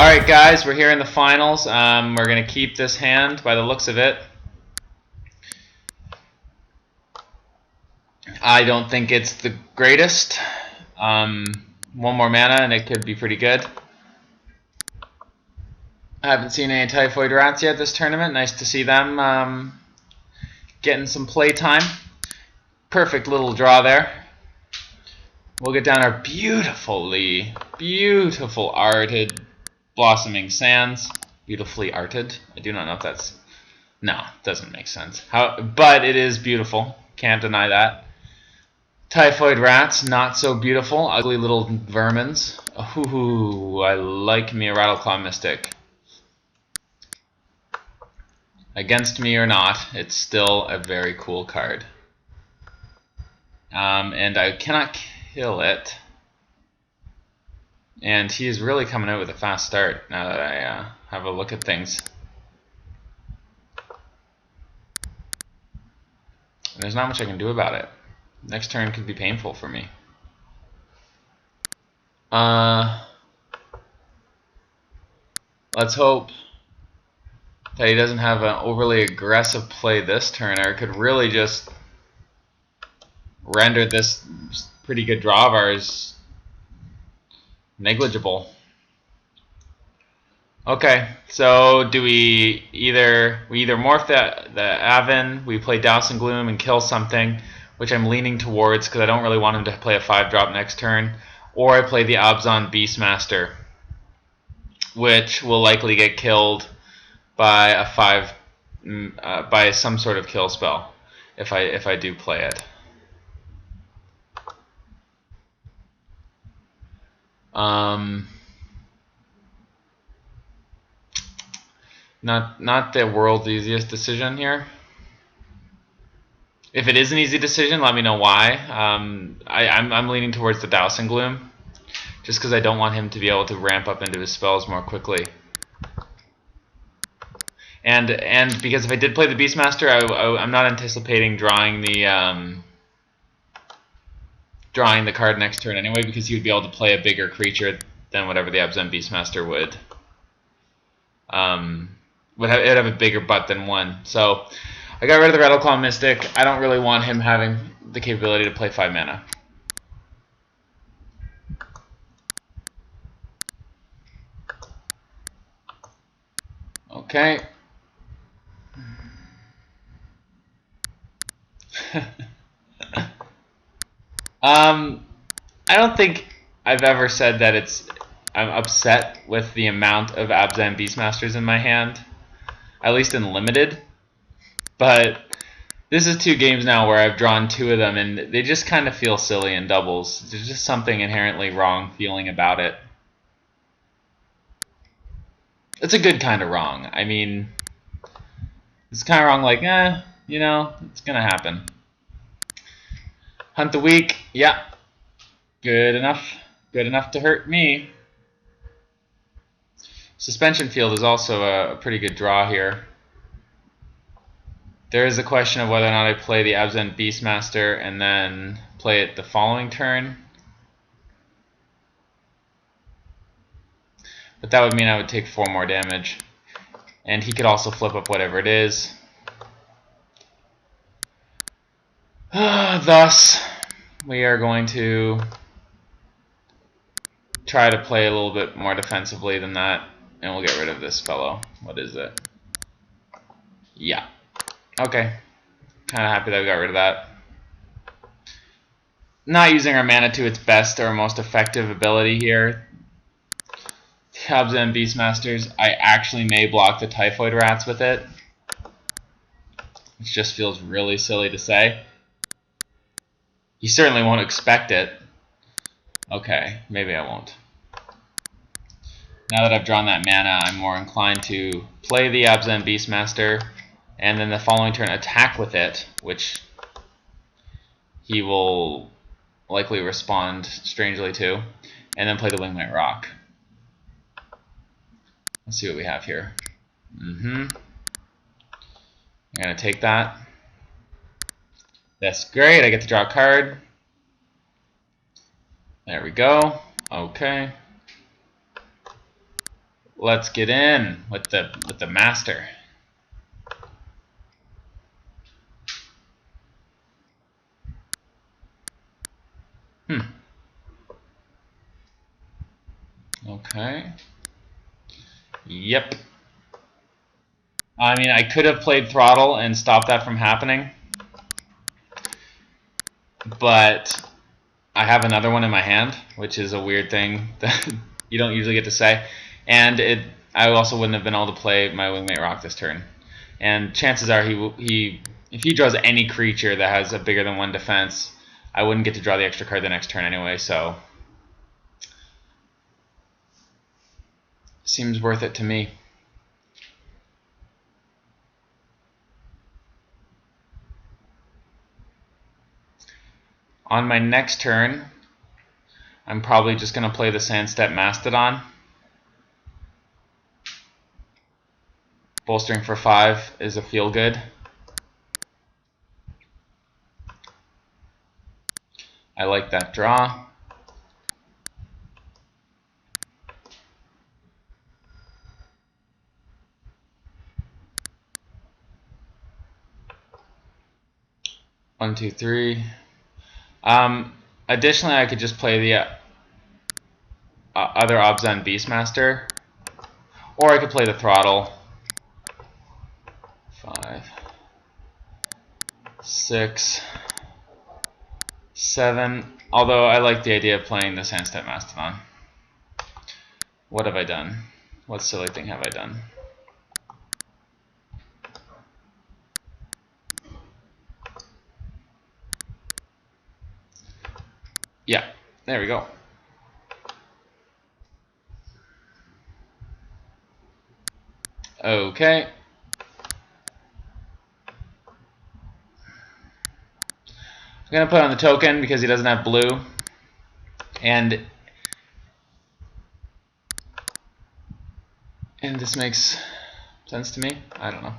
Alright guys, we're here in the finals. We're going to keep this hand by the looks of it. I don't think it's the greatest. One more mana and it could be pretty good. I haven't seen any Typhoid Rats yet this tournament. Nice to see them getting some play time. Perfect little draw there. We'll get down our beautiful arted Blossoming Sands. Beautifully arted. I do not know if that's... No, doesn't make sense. But it is beautiful. Can't deny that. Typhoid Rats, not so beautiful. Ugly little vermins. Ooh, I like me a Rattleclaw Mystic. Against me or not, it's still a very cool card. And I cannot kill it. And he is really coming out with a fast start now that I have a look at things. And there's not much I can do about it. Next turn could be painful for me. Let's hope that he doesn't have an overly aggressive play this turn, or it could really just render this pretty good draw of ours negligible. Okay, so do we either morph the Avon, we play Douse and Gloom and kill something, which I'm leaning towards because I don't really want him to play a 5-drop next turn, or I play the Abzan Beastmaster, which will likely get killed by a by some sort of kill spell if I do play it. Not the world's easiest decision here. If it is an easy decision, let me know why. I'm leaning towards the Douse and Gloom, just because I don't want him to be able to ramp up into his spells more quickly. And because if I did play the Beastmaster, I'm not anticipating drawing the card next turn anyway, because he would be able to play a bigger creature than whatever the Abzan Beastmaster would. It would have a bigger butt than one. So I got rid of the Rattleclaw Mystic. I don't really want him having the capability to play 5 mana. Okay. I don't think I've ever said that I'm upset with the amount of Abzan Beastmasters in my hand, at least in limited. But this is 2 games now where I've drawn 2 of them, and they just kind of feel silly in doubles. There's just something inherently wrong feeling about it. It's a good kind of wrong. I mean, it's kind of wrong like, you know, it's going to happen. Hunt the Weak, yeah. Good enough. Good enough to hurt me. Suspension Field is also a pretty good draw here. There is a question of whether or not I play the Abzan Beastmaster and then play it the following turn. But that would mean I would take 4 more damage. And he could also flip up whatever it is. Thus, we are going to try to play a little bit more defensively than that. And we'll get rid of this fellow. What is it? Yeah. Okay. Kind of happy that we got rid of that. Not using our mana to its best or most effective ability here. Abzan Beastmasters. I actually may block the Typhoid Rats with it. Which just feels really silly to say. You certainly won't expect it. Okay, maybe I won't. Now that I've drawn that mana, I'm more inclined to play the Abzan Beastmaster, and then the following turn attack with it, which he will likely respond strangely to, and then play the Wingmate Rock. Let's see what we have here. I'm going to take that. That's great. I get to draw a card. There we go. Okay. Let's get in with the master. Okay. Yep. I mean, I could have played Throttle and stopped that from happening, but I have another one in my hand, which is a weird thing that you don't usually get to say. And I also wouldn't have been able to play my Wingmate Rock this turn. And chances are if he draws any creature that has a bigger than 1 defense, I wouldn't get to draw the extra card the next turn anyway, so seems worth it to me. On my next turn, I'm probably just going to play the Sandstep Mastodon. Bolstering for 5 is a feel good. I like that draw. One, two, three. Additionally, I could just play the other Abzan Beastmaster, or I could play the Throttle. 5, 6, 7. Although I like the idea of playing the Sandstep Mastodon. What have I done? What silly thing have I done? Yeah, there we go. Okay. I'm going to put on the token because he doesn't have blue. And this makes sense to me. I don't know.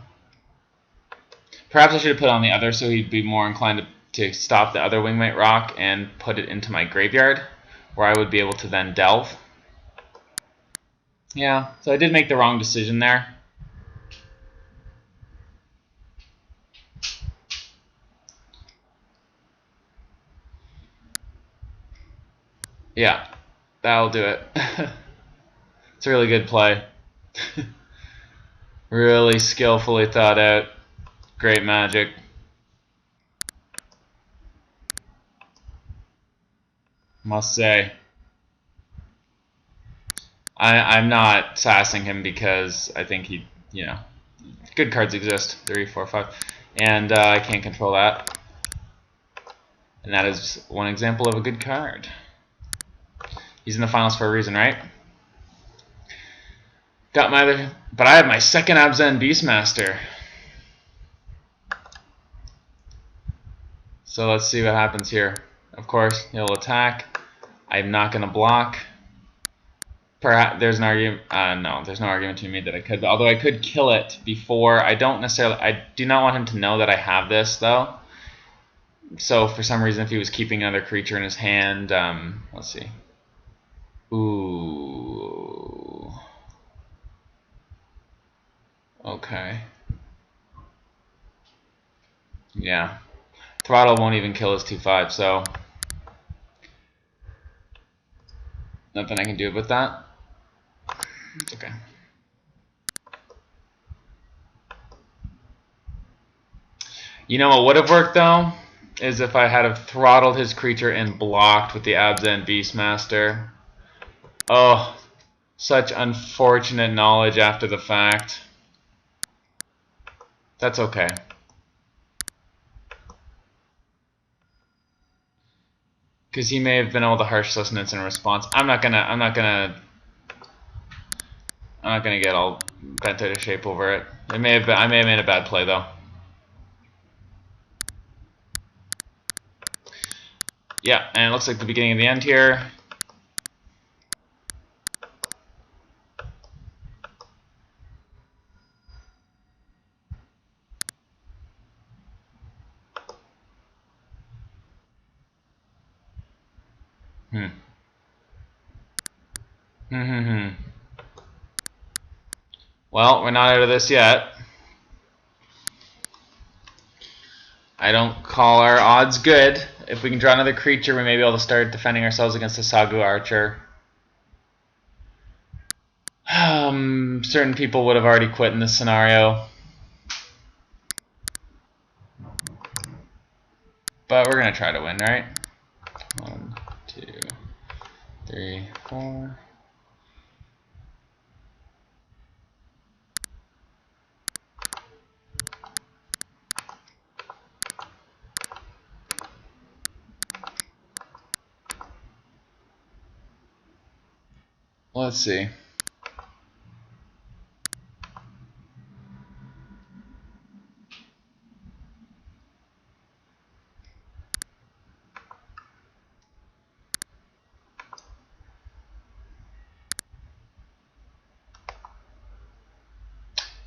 Perhaps I should have put on the other so he'd be more inclined to stop the other Wingmate Rock and put it into my graveyard, where I would be able to then delve. Yeah, so I did make the wrong decision there. Yeah, that'll do it. It's a really good play. Really skillfully thought out. Great magic. Must say. I'm not sassing him because I think he, good cards exist. 3, 4, 5. And I can't control that. And that is one example of a good card. He's in the finals for a reason, right? Got my other, but I have my second Abzan Beastmaster. So let's see what happens here. Of course, he'll attack. I'm not going to block. Perhaps there's an argument. No, there's no argument to be made that I could. Although I could kill it before. I do not want him to know that I have this though. So for some reason, if he was keeping another creature in his hand, let's see. Ooh. Okay. Yeah. Throttle won't even kill his 2/5, so nothing I can do about that. It's okay. You know what would have worked though? Is if I had have throttled his creature and blocked with the Abzan Beastmaster. Oh, such unfortunate knowledge after the fact. That's okay. Because he may have been able to harsh sustenance in response. I'm not gonna get all bent out of shape over it. I may have made a bad play though. Yeah, and it looks like the beginning of the end here. Hmm. Well, we're not out of this yet. I don't call our odds good. If we can draw another creature, we may be able to start defending ourselves against the Sagu Archer. Certain people would have already quit in this scenario. But we're going to try to win, right? 1, 2, 3, 4. Let's see.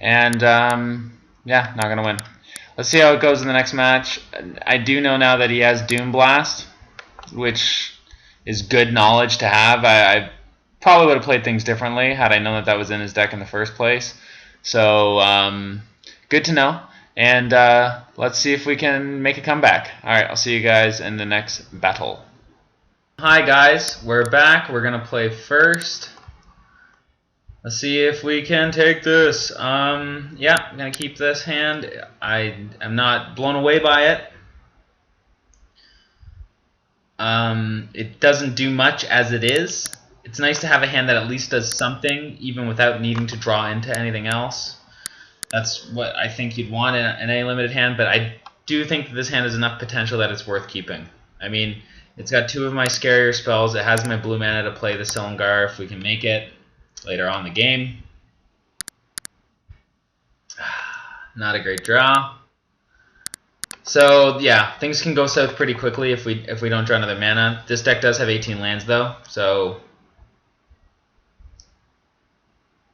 And yeah, not gonna win. Let's see how it goes in the next match. I do know now that he has Doom Blast, which is good knowledge to have. I probably would have played things differently had I known that that was in his deck in the first place. So good to know. And let's see if we can make a comeback. All right, I'll see you guys in the next battle. Hi guys, we're back. We're gonna play first. Let's see if we can take this. Yeah, I'm gonna keep this hand. I am not blown away by it. It doesn't do much as it is. It's nice to have a hand that at least does something, even without needing to draw into anything else. That's what I think you'd want in any limited hand, but I do think that this hand has enough potential that it's worth keeping. I mean, it's got 2 of my scarier spells. It has my blue mana to play the Silumgar if we can make it later on in the game. Not a great draw. So yeah, things can go south pretty quickly if we don't draw another mana. This deck does have 18 lands though, so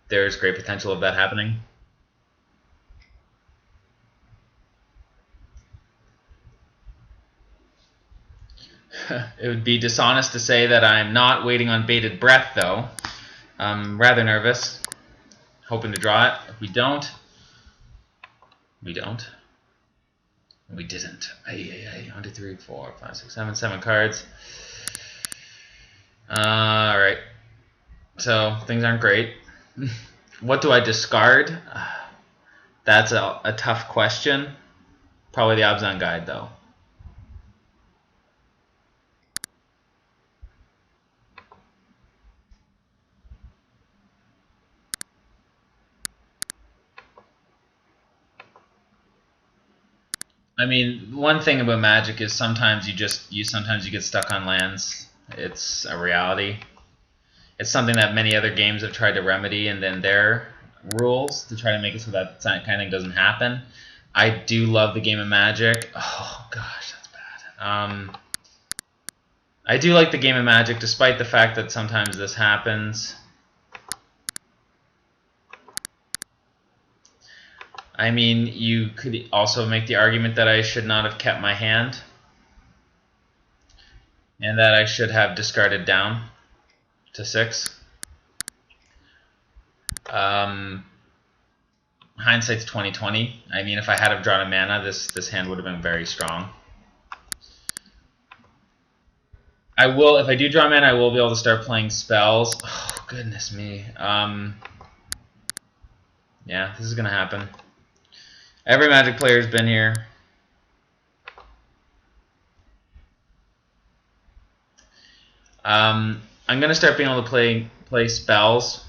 there's great potential of that happening. It would be dishonest to say that I'm not waiting on bated breath though. I'm rather nervous, hoping to draw it. If we don't, we don't. We didn't. 1, 2, 3, 4, 5, 6, 7 cards. Alright. So, things aren't great. What do I discard? That's a tough question. Probably the Abzan guide, though. I mean, one thing about Magic is sometimes you get stuck on lands. It's a reality. It's something that many other games have tried to remedy and then their rules to try to make it so that kind of thing doesn't happen. I do love the game of Magic. Oh gosh, that's bad. I do like the game of Magic despite the fact that sometimes this happens. I mean, you could also make the argument that I should not have kept my hand and that I should have discarded down to 6. Hindsight's 20/20. I mean, if I had have drawn a mana, this hand would have been very strong. I will, if I do draw mana, I will be able to start playing spells. Oh goodness me. Yeah, this is gonna happen. Every Magic player's been here. I'm gonna start being able to play spells,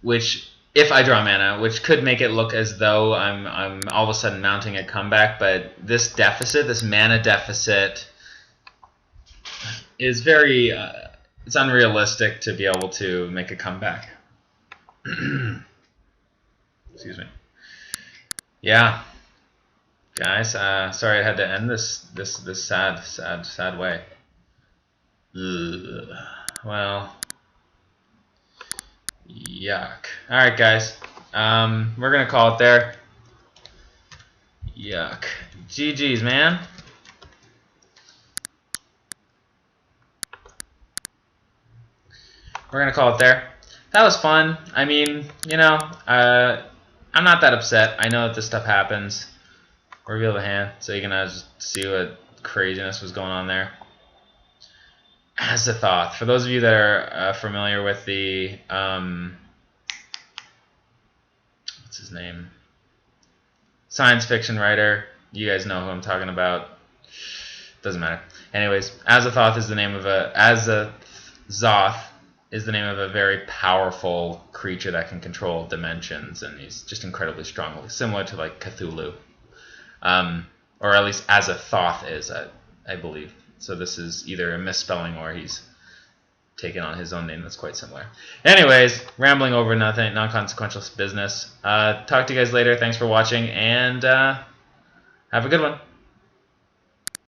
which, if I draw mana, which could make it look as though I'm all of a sudden mounting a comeback. But this deficit, this mana deficit, is very it's unrealistic to be able to make a comeback. Excuse me. Yeah, guys. Sorry I had to end this sad way. Ugh. Well, yuck. All right, guys. We're gonna call it there. Yuck. GG's, man. We're gonna call it there. that was fun. I mean, you know, I'm not that upset. I know that this stuff happens. Reveal the hand, so you can just see what craziness was going on there. Azathoth. For those of you that are familiar with the what's his name? Science fiction writer. You guys know who I'm talking about. Doesn't matter. Anyways, Azathoth is the name of a Azathoth is the name of a very powerful creature that can control dimensions, and he's just incredibly strong, similar to like Cthulhu, or at least Azathoth is, I believe. So this is either a misspelling or he's taken on his own name that's quite similar. Anyways, rambling over nothing, non-consequential business. Talk to you guys later. Thanks for watching, and have a good one.